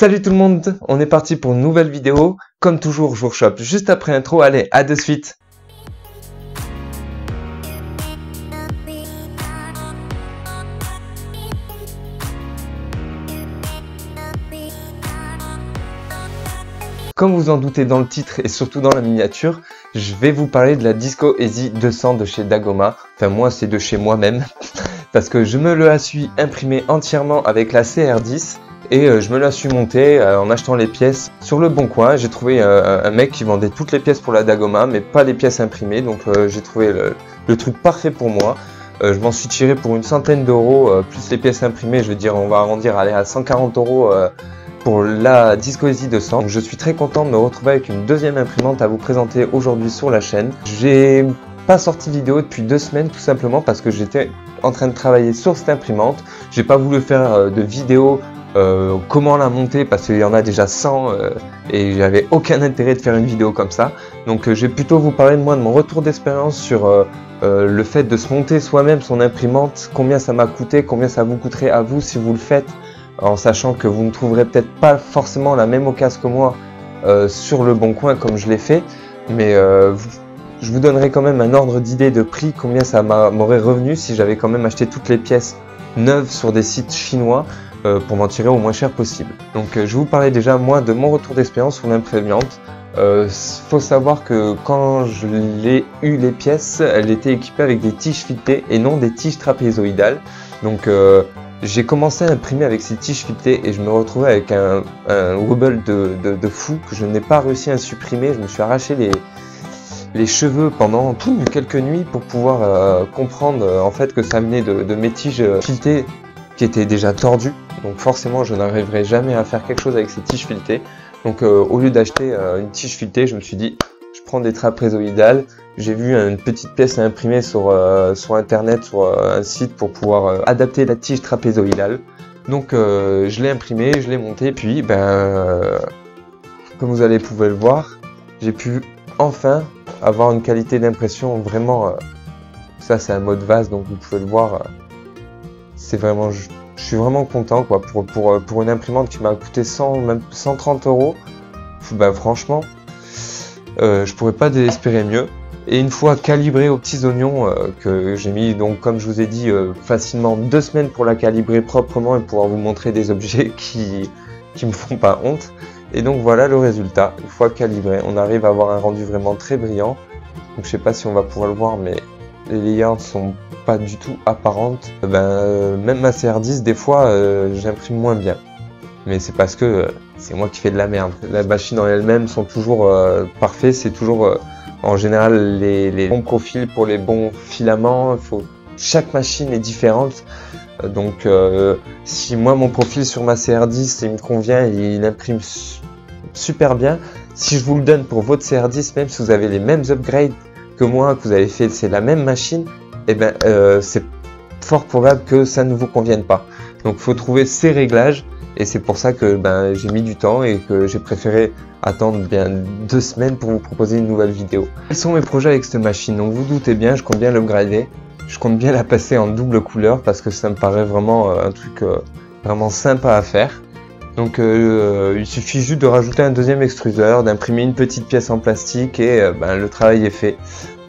Salut tout le monde, on est parti pour une nouvelle vidéo. Comme toujours, je vous rechoppe juste après l'intro. Allez, à de suite. Comme vous en doutez dans le titre et surtout dans la miniature, je vais vous parler de la Disco Easy 200 de chez Dagoma. Enfin moi c'est de chez moi-même parce que je me la suis imprimé entièrement avec la CR10 et je me la suis montée en achetant les pièces sur le bon coin. J'ai trouvé un mec qui vendait toutes les pièces pour la Dagoma mais pas les pièces imprimées, donc j'ai trouvé le truc parfait pour moi. Je m'en suis tiré pour une centaine d'euros plus les pièces imprimées, je veux dire on va arrondir à 140 euros pour la Disco Easy 200. Donc, je suis très content de me retrouver avec une deuxième imprimante à vous présenter aujourd'hui sur la chaîne. J'ai pas sorti de vidéo depuis 2 semaines tout simplement parce que j'étais en train de travailler sur cette imprimante. J'ai pas voulu faire de vidéo comment la monter parce qu'il y en a déjà 100 et j'avais aucun intérêt de faire une vidéo comme ça. Donc je vais plutôt vous parler de mon retour d'expérience sur le fait de se monter soi-même son imprimante, combien ça m'a coûté, combien ça vous coûterait à vous si vous le faites, en sachant que vous ne trouverez peut-être pas forcément la même occasion que moi sur le bon coin comme je l'ai fait, mais je vous donnerai quand même un ordre d'idée de prix, combien ça m'aurait revenu si j'avais quand même acheté toutes les pièces neuves sur des sites chinois pour m'en tirer au moins cher possible. Donc je vais vous parler déjà moi de mon retour d'expérience sur l'imprimante. Faut savoir que quand je l'ai eu les pièces, elle était équipée avec des tiges filetées et non des tiges trapézoïdales. Donc j'ai commencé à imprimer avec ces tiges filetées et je me retrouvais avec un wobble de fou que je n'ai pas réussi à supprimer. Je me suis arraché les cheveux pendant quelques nuits pour pouvoir comprendre en fait que ça venait de mes tiges filetées qui étaient déjà tordues. Donc forcément je n'arriverai jamais à faire quelque chose avec ces tiges filetées. Donc au lieu d'acheter une tige filetée, je me suis dit je prends des trapézoïdales. J'ai vu une petite pièce à imprimer sur internet, sur un site pour pouvoir adapter la tige trapézoïdale. Donc je l'ai imprimé, je l'ai monté, puis comme vous allez pouvoir le voir, j'ai pu enfin avoir une qualité d'impression vraiment, ça c'est un mode vase donc vous pouvez le voir, c'est vraiment, je suis vraiment content quoi, pour une imprimante qui m'a coûté 100, même 130 euros, franchement je pourrais pas espérer mieux. Et une fois calibré aux petits oignons que j'ai mis, donc comme je vous ai dit, facilement 2 semaines pour la calibrer proprement et pouvoir vous montrer des objets qui me font pas honte. Et donc voilà le résultat. Une fois calibré, on arrive à avoir un rendu vraiment très brillant. Donc je sais pas si on va pouvoir le voir, mais les layers sont pas du tout apparentes. Même ma CR10 des fois j'imprime moins bien. Mais c'est parce que c'est moi qui fais de la merde. La machine en elle-même sont toujours parfaits, c'est toujours en général les bons profils pour les bons filaments. Chaque machine est différente. Donc si moi mon profil sur ma CR10 il me convient, il imprime super bien. Si je vous le donne pour votre CR10, même si vous avez les mêmes upgrades que moi, que vous avez fait, c'est la même machine, et c'est fort probable que ça ne vous convienne pas. Donc il faut trouver ces réglages. Et c'est pour ça que j'ai mis du temps et que j'ai préféré attendre bien 2 semaines pour vous proposer une nouvelle vidéo. Quels sont mes projets avec cette machine? Donc vous doutez bien, je compte bien l'upgrader. Je compte bien la passer en double couleur parce que ça me paraît vraiment un truc vraiment sympa à faire. Donc il suffit juste de rajouter un deuxième extruseur, d'imprimer une petite pièce en plastique et le travail est fait.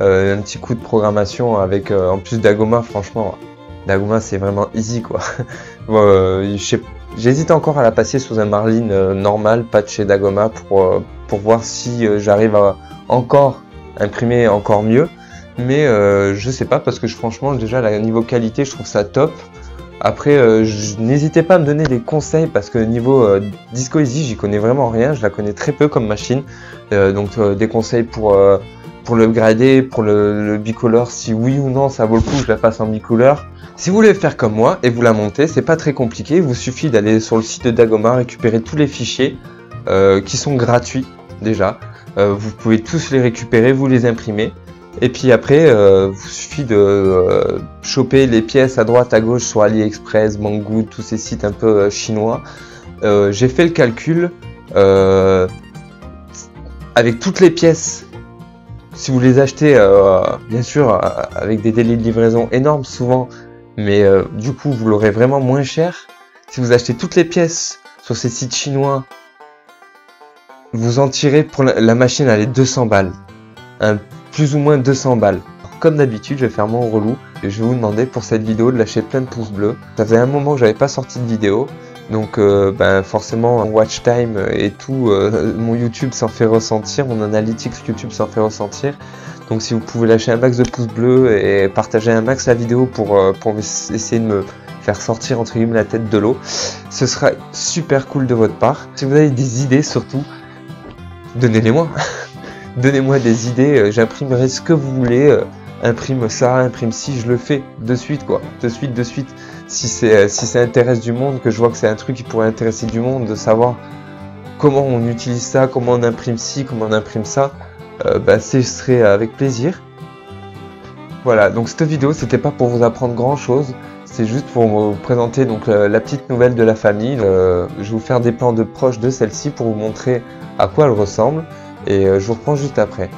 Un petit coup de programmation avec en plus Dagoma, franchement, Dagoma c'est vraiment easy quoi. J'hésite encore à la passer sous un marline normal, pas de chez Dagoma, pour voir si j'arrive à encore imprimer encore mieux. Mais je sais pas parce que franchement déjà niveau qualité je trouve ça top. Après n'hésitez pas à me donner des conseils parce que niveau Disco Easy j'y connais vraiment rien, je la connais très peu comme machine. Donc des conseils pour l'upgrader, pour le bicolore, si oui ou non ça vaut le coup je la passe en bicolore. Si vous voulez faire comme moi et vous la montez, c'est pas très compliqué, il vous suffit d'aller sur le site de Dagoma, récupérer tous les fichiers qui sont gratuits déjà. Vous pouvez tous les récupérer, vous les imprimer. Et puis après, vous suffit de choper les pièces à droite, à gauche sur AliExpress, Banggood, tous ces sites un peu chinois. J'ai fait le calcul avec toutes les pièces. Si vous les achetez, bien sûr, avec des délais de livraison énormes souvent, mais du coup vous l'aurez vraiment moins cher. Si vous achetez toutes les pièces sur ces sites chinois, vous en tirez pour la machine, elle est 200 balles. Plus ou moins 200 balles. Alors, comme d'habitude, je vais faire mon relou et je vais vous demander pour cette vidéo de lâcher plein de pouces bleus. Ça faisait un moment que j'avais pas sorti de vidéo. Donc forcément mon watch time et tout, mon YouTube s'en fait ressentir, mon analytics YouTube s'en fait ressentir. Donc si vous pouvez lâcher un max de pouces bleus et partager un max la vidéo pour essayer de me faire sortir entre guillemets la tête de l'eau, ce sera super cool de votre part. Si vous avez des idées surtout, donnez-les-moi. Donnez-moi des idées, j'imprimerai ce que vous voulez, imprime ça, imprime ci, je le fais de suite quoi, de suite. Si ça intéresse du monde, que je vois que c'est un truc qui pourrait intéresser du monde, de savoir comment on utilise ça, comment on imprime ci, comment on imprime ça, ce serait avec plaisir. Voilà, donc cette vidéo c'était pas pour vous apprendre grand chose, c'est juste pour vous présenter donc la petite nouvelle de la famille. Je vais vous faire des plans de proche de celle-ci pour vous montrer à quoi elle ressemble et je vous reprends juste après.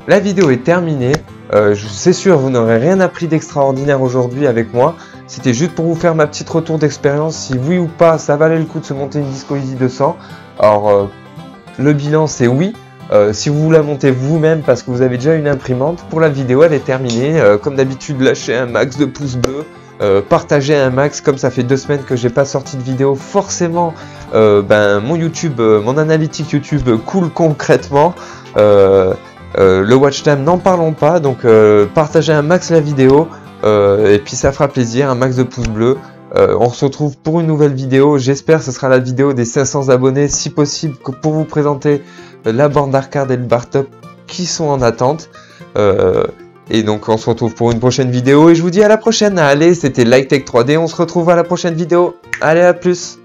La vidéo est terminée, c'est sûr vous n'aurez rien appris d'extraordinaire aujourd'hui avec moi, c'était juste pour vous faire ma petite retour d'expérience, si oui ou pas ça valait le coup de se monter une Disco Easy 200. Alors le bilan c'est oui, si vous la montez vous-même parce que vous avez déjà une imprimante. Pour la vidéo elle est terminée, comme d'habitude lâchez un max de pouces bleus, partagez un max, comme ça fait 2 semaines que j'ai pas sorti de vidéo, forcément mon YouTube, mon analytique YouTube coule concrètement. Le watch time n'en parlons pas, donc partagez un max la vidéo et puis ça fera plaisir, un max de pouces bleus. On se retrouve pour une nouvelle vidéo, j'espère que ce sera la vidéo des 500 abonnés si possible, pour vous présenter la borne d'arcade et le bar top qui sont en attente. Et donc on se retrouve pour une prochaine vidéo et je vous dis à la prochaine. Allez, c'était Lightech 3D, on se retrouve à la prochaine vidéo, allez à plus.